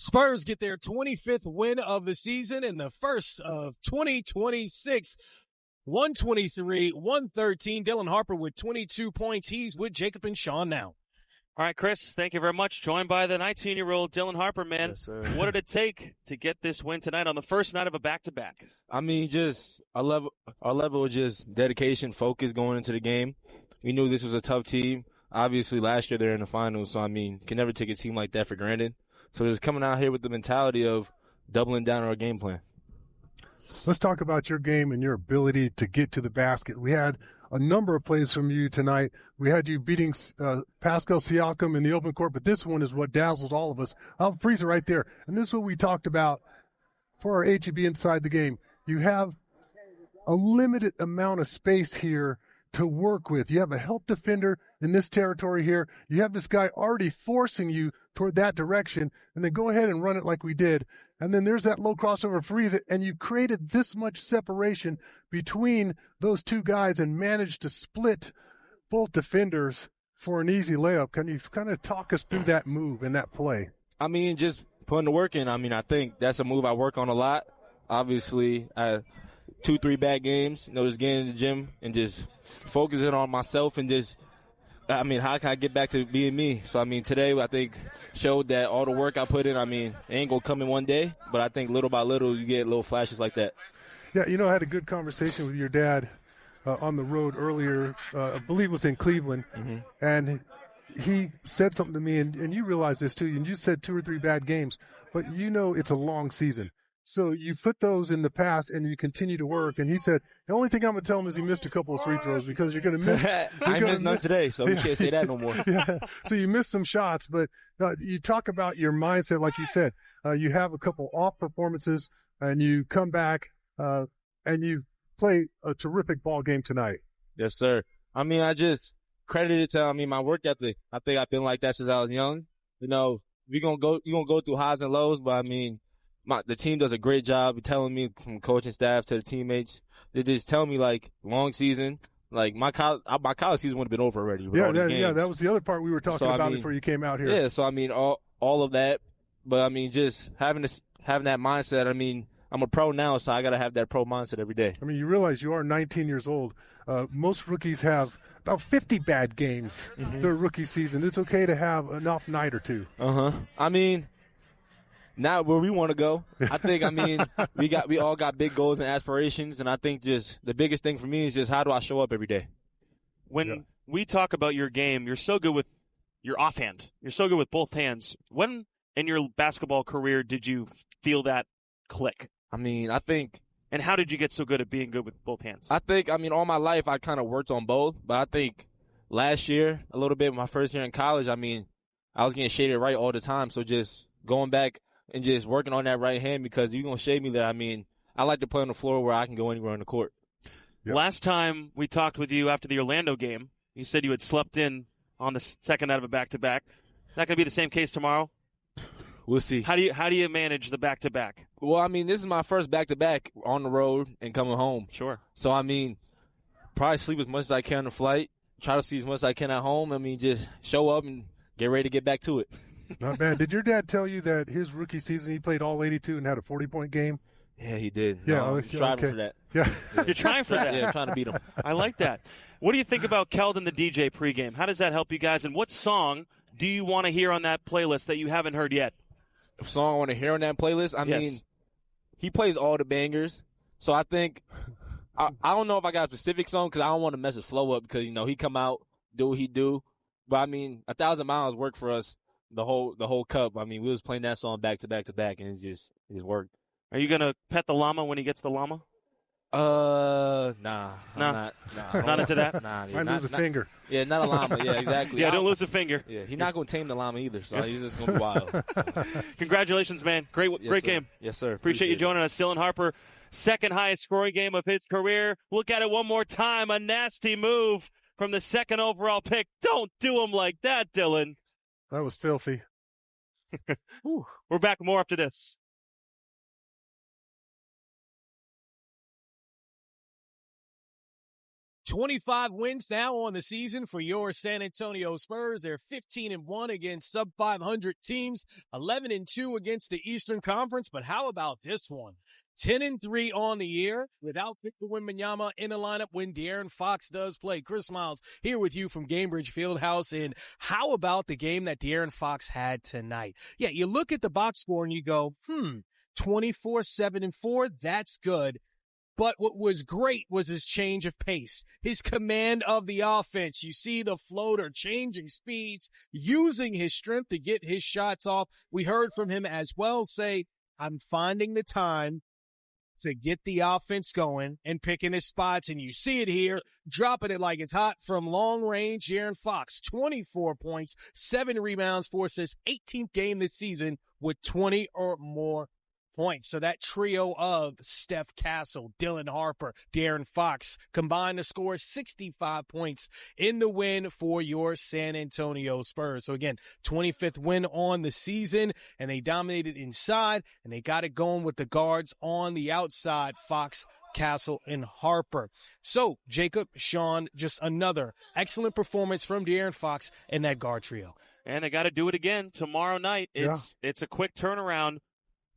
Spurs get their 25th win of the season and the first of 2026. 123-113. Dylan Harper with 22 points. He's with Jacob and Sean now. All right, Chris, thank you very much. Joined by the 19-year-old Dylan Harper, man. Yes, sir. What did it take to get this win tonight on the first night of a back-to-back? I mean, just our level of just dedication, focus going into the game. We knew this was a tough team. Obviously, last year they're in the finals, so, I mean, can never take a team like that for granted. So just coming out here with the mentality of doubling down on our game plan. Let's talk about your game and your ability to get to the basket. We had a number of plays from you tonight. We had you beating Pascal Siakam in the open court, but this one is what dazzled all of us. I'll freeze it right there. And this is what we talked about for our HEB Inside the Game. You have a limited amount of space here to work with. You have a help defender in this territory here. You have this guy already forcing you toward that direction, and then go ahead and run it like we did. And then there's that low crossover, freeze it, and you created this much separation between those two guys and managed to split both defenders for an easy layup. Can you kind of talk us through that move and that play? I mean, just putting the work in. I mean, I think that's a move I work on a lot. Obviously, 2-3 bad games, just getting in the gym and just focusing on myself and just, I mean, how can I get back to being me? So, I mean, today I think showed that all the work I put in, I mean, it ain't going to come in one day, but I think little by little you get little flashes like that. Yeah, I had a good conversation with your dad on the road earlier, I believe it was in Cleveland, and he said something to me, and you realize this too, and you said 2 or 3 bad games, but it's a long season. So you put those in the past and you continue to work. And he said, the only thing I'm going to tell him is he missed a couple of free throws because you're going to miss. I missed none today, so we can't say that no more. Yeah. So you missed some shots, but you talk about your mindset, like you said. You have a couple off performances and you come back and you play a terrific ball game tonight. Yes, sir. I mean, I just credit it to, my work ethic. I think I've been like that since I was young. You're going to go through highs and lows, but the team does a great job of telling me, from coaching staff to the teammates. They just tell me, long season. My college season would have been over already. Yeah, that was the other part we were talking about before you came out here. Yeah, so, all of that. But, just having that mindset, I'm a pro now, so I got to have that pro mindset every day. You realize you are 19 years old. Most rookies have about 50 bad games their rookie season. It's okay to have an off night or two. Not where we want to go. I think, we all got big goals and aspirations, and I think just the biggest thing for me is just how do I show up every day. When we talk about your game, you're so good with your offhand. You're so good with both hands. When in your basketball career did you feel that click? I think. And how did you get so good at being good with both hands? I think, all my life I kind of worked on both, but I think last year, a little bit, my first year in college, I was getting shaded right all the time, so just going back and just working on that right hand because you're going to shade me there. I like to play on the floor where I can go anywhere on the court. Yep. Last time we talked with you after the Orlando game, you said you had slept in on the second night of a back-to-back. That going to be the same case tomorrow? We'll see. How do you manage the back-to-back? Well, this is my first back-to-back on the road and coming home. Sure. So, probably sleep as much as I can on the flight, try to sleep as much as I can at home. Just show up and get ready to get back to it. Not bad. Did your dad tell you that his rookie season he played all 82 and had a 40-point game? Yeah, he did. Yeah, I'm striving for that. Yeah. You're trying for that? Yeah, I'm trying to beat him. I like that. What do you think about Keldon the DJ pregame? How does that help you guys? And what song do you want to hear on that playlist that you haven't heard yet? A song I want to hear on that playlist? Yes. He plays all the bangers. So I think I don't know if I got a specific song because I don't want to mess his flow up because, he come out, do what he do. But, 1,000 Miles worked for us. The whole cup. We was playing that song back to back to back, and it worked. Are you gonna pet the llama when he gets the llama? Nah. Not into that. Nah. Might lose a finger. Yeah, not a llama. Yeah, exactly. Yeah, don't lose a finger. Yeah, he's not gonna tame the llama either. So he's just gonna be wild. Congratulations, man! Great game. Yes, sir. Appreciate you joining us, Dylan Harper. Second highest scoring game of his career. Look at it one more time. A nasty move from the second overall pick. Don't do him like that, Dylan. That was filthy. We're back with more after this. 25 wins now on the season for your San Antonio Spurs. They're 15-1 against sub-500 teams, 11-2 against the Eastern Conference. But how about this one? 10-3 on the year without Victor Wembanyama in the lineup when De'Aaron Fox does play. Chris Miles here with you from Gainbridge Fieldhouse. And how about the game that De'Aaron Fox had tonight? Yeah, you look at the box score and you go, 24, 7, and 4. That's good. But what was great was his change of pace, his command of the offense. You see the floater changing speeds, using his strength to get his shots off. We heard from him as well say, I'm finding the time to get the offense going and picking his spots. And you see it here, dropping it like it's hot from long range. De'Aaron Fox, 24 points, 7 rebounds, 4 assists, 18th game this season with 20 or more points. So that trio of Steph Castle, Dylan Harper, De'Aaron Fox combined to score 65 points in the win for your San Antonio Spurs. So again, 25th win on the season, and they dominated inside, and they got it going with the guards on the outside, Fox, Castle, and Harper. So, Jacob, Sean, just another excellent performance from De'Aaron Fox and that guard trio. And they got to do it again tomorrow night. It's a quick turnaround.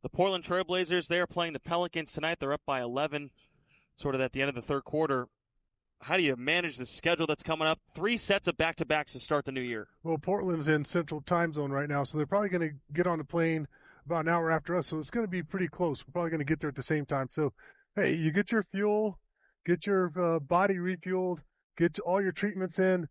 The Portland Trailblazers, they are playing the Pelicans tonight. They're up by 11, sort of at the end of the third quarter. How do you manage the schedule that's coming up? 3 sets of back-to-backs to start the new year. Well, Portland's in Central Time Zone right now, so they're probably going to get on the plane about an hour after us, so it's going to be pretty close. We're probably going to get there at the same time. So, hey, you get your fuel, get your body refueled, get all your treatments in,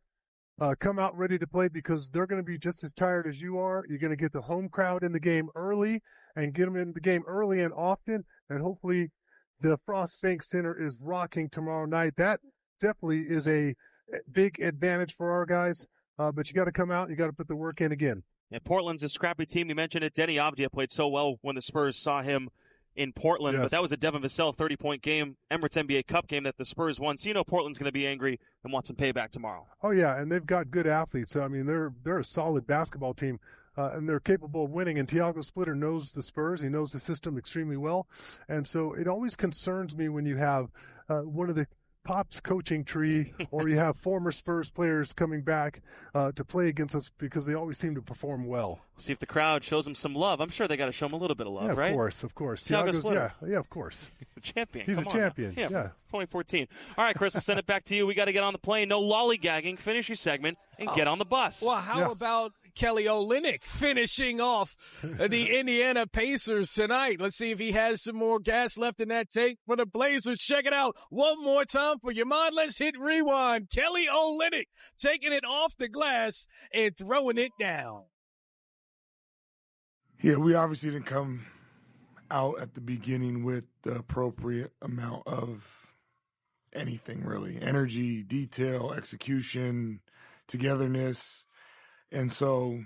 come out ready to play because they're going to be just as tired as you are. You're going to get the home crowd in the game early and get them in the game early and often, and hopefully the Frost Bank Center is rocking tomorrow night. That definitely is a big advantage for our guys, but you got to come out, you got to put the work in again. Yeah, Portland's a scrappy team. You mentioned it. Denny Avdia played so well when the Spurs saw him in Portland, yes. But that was a Devin Vassell 30-point game, Emirates NBA Cup game that the Spurs won. So you know Portland's going to be angry and want some payback tomorrow. Oh, yeah, and they've got good athletes. I mean, they're a solid basketball team. And they're capable of winning. And Tiago Splitter knows the Spurs. He knows the system extremely well. And so it always concerns me when you have one of the Pop's coaching tree or you have former Spurs players coming back to play against us because they always seem to perform well. See if the crowd shows them some love. I'm sure they got to show them a little bit of love, yeah, right? Of course. Tiago Splitter. Yeah, of course. The champion. He's Come a on champion. Now. Yeah. 2014. All right, Chris, I'll send it back to you. We got to get on the plane. No lollygagging. Finish your segment and get on the bus. Well, how about Kelly Olynyk finishing off the Indiana Pacers tonight? Let's see if he has some more gas left in that tank for the Blazers. Check it out one more time for your mind. Let's hit rewind. Kelly Olynyk taking it off the glass and throwing it down. Yeah, we obviously didn't come out at the beginning with the appropriate amount of anything, really. Energy, detail, execution, togetherness. And so,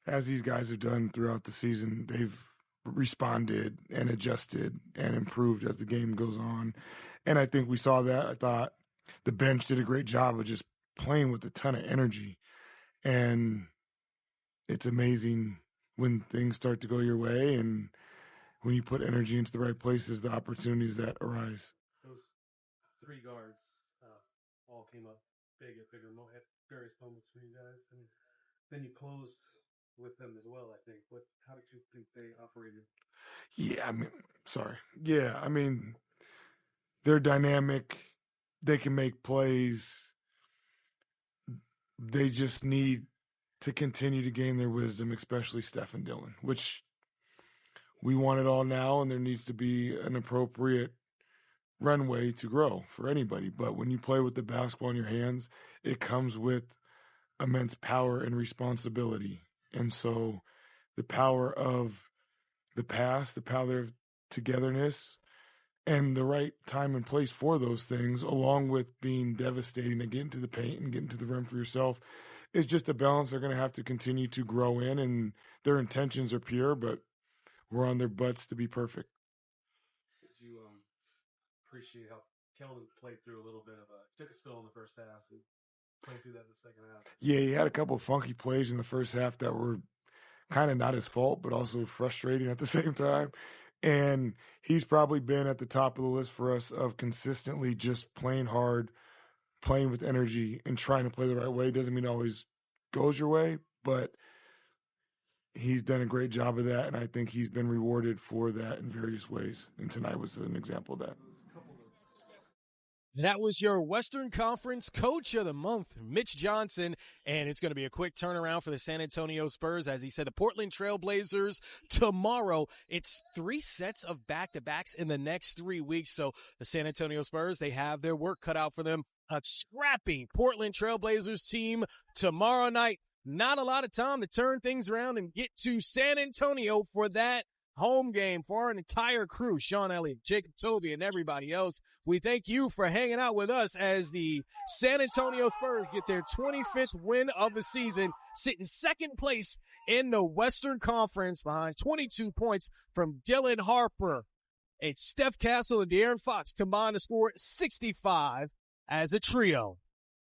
as these guys have done throughout the season, they've responded and adjusted and improved as the game goes on. And I think we saw that. I thought the bench did a great job of just playing with a ton of energy. And it's amazing when things start to go your way and when you put energy into the right places, the opportunities that arise. Those 3 guards all came up big at various moments for you guys, and then you closed with them as well, I think. How did you think they operated? They're dynamic. They can make plays. They just need to continue to gain their wisdom, especially Steph and Dylan, which we want it all now, and there needs to be an appropriate runway to grow for anybody. But when you play with the basketball in your hands, it comes with immense power and responsibility. And so the power of the pass, the power of togetherness, and the right time and place for those things, along with being devastating to get into the paint and get into the rim for yourself, is just a balance they're going to have to continue to grow in. And their intentions are pure, but we're on their butts to be perfect. Did you appreciate how Keldon played through a little bit of took a spill in the first half and played through that in the second half? Yeah, he had a couple of funky plays in the first half that were kind of not his fault, but also frustrating at the same time. And he's probably been at the top of the list for us of consistently just playing hard, playing with energy and trying to play the right way. Doesn't mean it always goes your way, but he's done a great job of that, and I think he's been rewarded for that in various ways. And tonight was an example of that. That was your Western Conference Coach of the Month, Mitch Johnson, and it's going to be a quick turnaround for the San Antonio Spurs. As he said, the Portland Trail Blazers tomorrow. It's 3 sets of back-to-backs in the next 3 weeks, so the San Antonio Spurs, they have their work cut out for them. A scrappy Portland Trail Blazers team tomorrow night. Not a lot of time to turn things around and get to San Antonio for that home game. For our entire crew, Sean Elliott, Jacob Toby, and everybody else, we thank you for hanging out with us as the San Antonio Spurs get their 25th win of the season, sitting second place in the Western Conference behind 22 points from Dylan Harper. And Stephon Castle and De'Aaron Fox combined to score 65 as a trio.